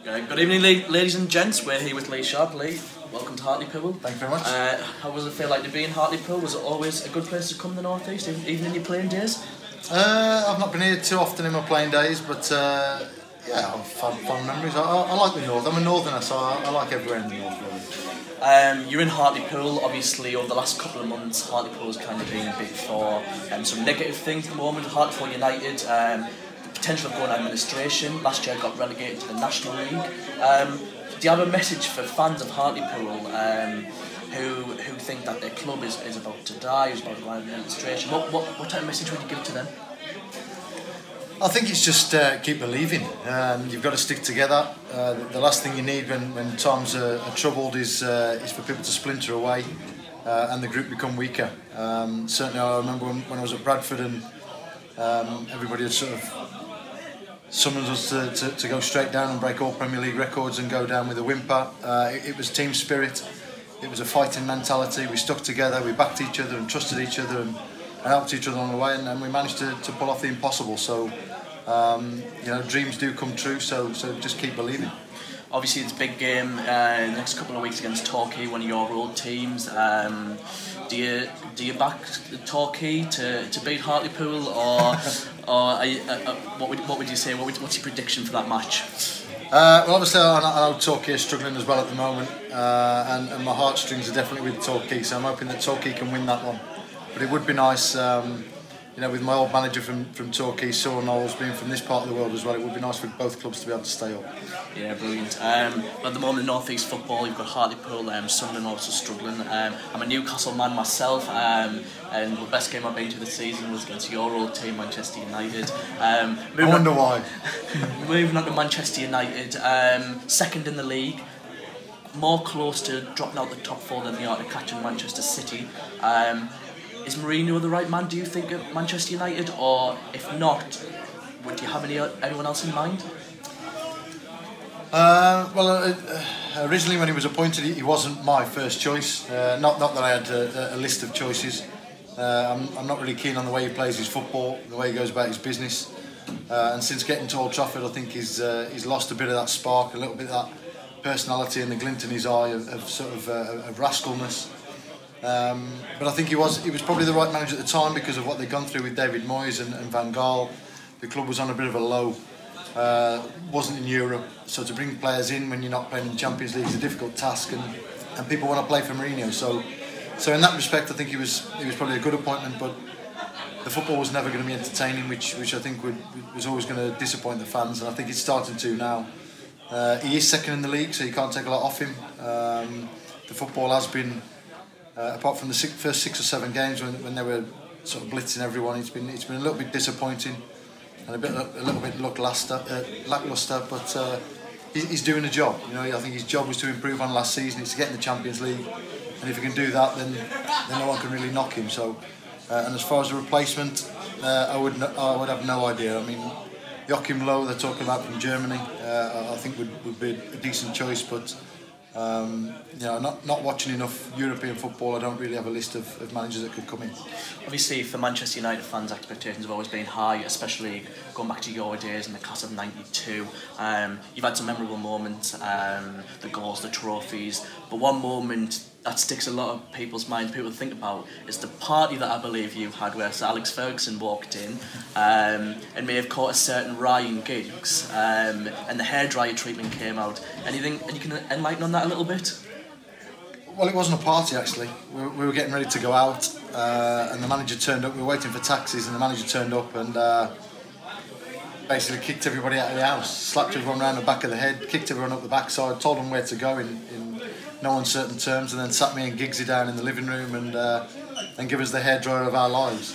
Good evening, ladies and gents. We're here with Lee Sharpe. Lee, welcome to Hartlepool. Thank you very much. How does it feel like to be in Hartlepool? Was it always a good place to come to the North East, even in your playing days? I've not been here too often in my playing days, but yeah, I've fond memories. I like the North. I'm a Northerner, so I like everywhere in the North, really. You're in Hartlepool. Obviously, over the last couple of months, Hartlepool's kind of been big for some negative things at the moment. Hartlepool United, the potential of going to administration. Last year, got relegated to the National League. Do you have a message for fans of Hartlepool who think that their club is about to die, is about to go into administration? What type of message would you give to them? I think it's just keep believing. You've got to stick together. The last thing you need when times are troubled is for people to splinter away and the group become weaker. Certainly, I remember when I was at Bradford and everybody had sort of summoned us to go straight down and break all Premier League records and go down with a whimper. It was team spirit. It was a fighting mentality. We stuck together. We backed each other and trusted each other and helped each other along the way, and we managed to pull off the impossible. So, you know, dreams do come true. So just keep believing. Obviously, it's a big game in the next couple of weeks against Torquay, one of your old teams. Do you back Torquay to beat Hartlepool, or what would you say? What's your prediction for that match? Well, obviously, I know Torquay is struggling as well at the moment, and my heartstrings are definitely with Torquay. So I'm hoping that Torquay can win that one. But it would be nice, you know, with my old manager from Torquay, Saul Knowles, being from this part of the world as well, it would be nice for both clubs to be able to stay up. Yeah, brilliant. At the moment in North East football, you've got Hartlepool, Sunderland also struggling. I'm a Newcastle man myself, and the best game I've been to this season was against your old team, Manchester United. I wonder why. Moving on to Manchester United, second in the league, more close to dropping out the top four than they are to catching Manchester City. Is Mourinho the right man, do you think, at Manchester United? Or if not, would you have anyone else in mind? Well, originally when he was appointed, he wasn't my first choice. Not that I had a list of choices. I'm not really keen on the way he plays his football, the way he goes about his business. And since getting to Old Trafford, I think he's lost a bit of that spark, a little bit of that personality and the glint in his eye of sort of rascalness. But I think he was probably the right manager at the time because of what they'd gone through with David Moyes and Van Gaal. The club was on a bit of a low, wasn't in Europe, so to bring players in when you're not playing in the Champions League is a difficult task, and people want to play for Mourinho. So in that respect, I think he was probably a good appointment, but the football was never going to be entertaining, which I think was always going to disappoint the fans, and I think it's starting to now. He is second in the league, so you can't take a lot off him. The football has been, apart from the first 6 or 7 games when they were sort of blitzing everyone, it's been a little bit disappointing and a little bit lacklustre. But he's doing the job. You know, I think his job was to improve on last season. It's to get in the Champions League, and if he can do that, then no one can really knock him. So, and as far as the replacement, I would have no idea. I mean, Joachim Low, they're talking about from Germany. I think would be a decent choice, but. You know, not watching enough European football, I don't really have a list of managers that could come in. Obviously, for Manchester United fans, expectations have always been high, especially going back to your days in the class of '92. You've had some memorable moments, the goals, the trophies, but one moment that sticks in a lot of people's minds, people think about, is the party that I believe you had where Sir Alex Ferguson walked in and may have caught a certain Ryan Giggs, and the hairdryer treatment came out. Anything, and you can enlighten on that a little bit? Well, it wasn't a party actually. We were getting ready to go out, and the manager turned up. We were waiting for taxis, and the manager turned up and basically kicked everybody out of the house, slapped everyone around the back of the head, kicked everyone up the backside, told them where to go in no uncertain terms, and then sat me and Giggsy down in the living room and give us the hairdryer of our lives.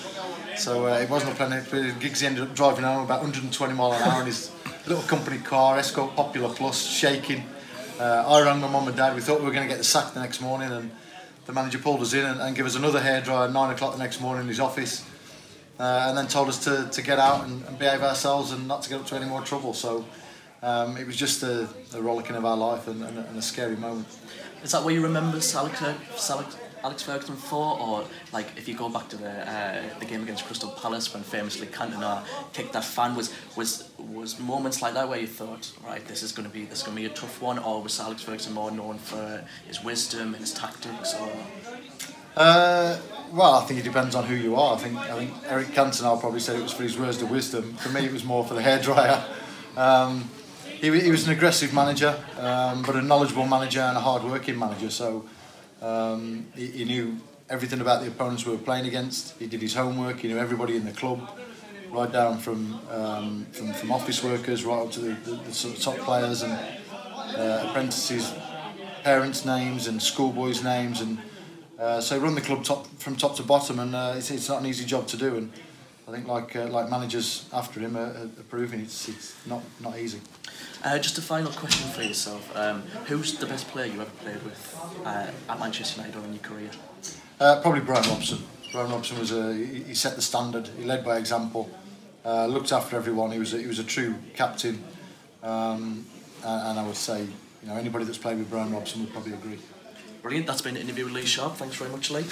So it wasn't a plan. Giggsy ended up driving home about 120 miles an hour in his little company car, Escort Popular Plus, shaking. I rang my mum and dad. We thought we were going to get the sack the next morning, and the manager pulled us in and gave us another hairdryer at 9 o'clock the next morning in his office, and then told us to get out and behave ourselves and not to get up to any more trouble. So it was just a rollicking of our life and a scary moment. Is that what you remember, Alex Alex Ferguson for, or like if you go back to the game against Crystal Palace when famously Cantona kicked that fan, was moments like that where you thought, right, this is going to be a tough one, or was Alex Ferguson more known for his wisdom and his tactics, or? Well, I think it depends on who you are. I think Eric Cantona probably said it was for his words of wisdom. For me, it was more for the hairdryer. He was an aggressive manager, but a knowledgeable manager and a hard-working manager. So he knew everything about the opponents we were playing against. He did his homework. He knew everybody in the club, right down from office workers right up to the sort of top players and apprentices, parents' names and schoolboys' names, and so run the club from top to bottom. And it's not an easy job to do. And I think like managers after him are proving it's not easy. Just a final question for yourself. Who's the best player you ever played with at Manchester United or in your career? Probably Brian Robson. Brian Robson was he set the standard. He led by example. Looked after everyone. He was a true captain. And I would say, anybody that's played with Brian Robson would probably agree. Brilliant. That's been an interview with Lee Sharpe. Thanks very much, Lee.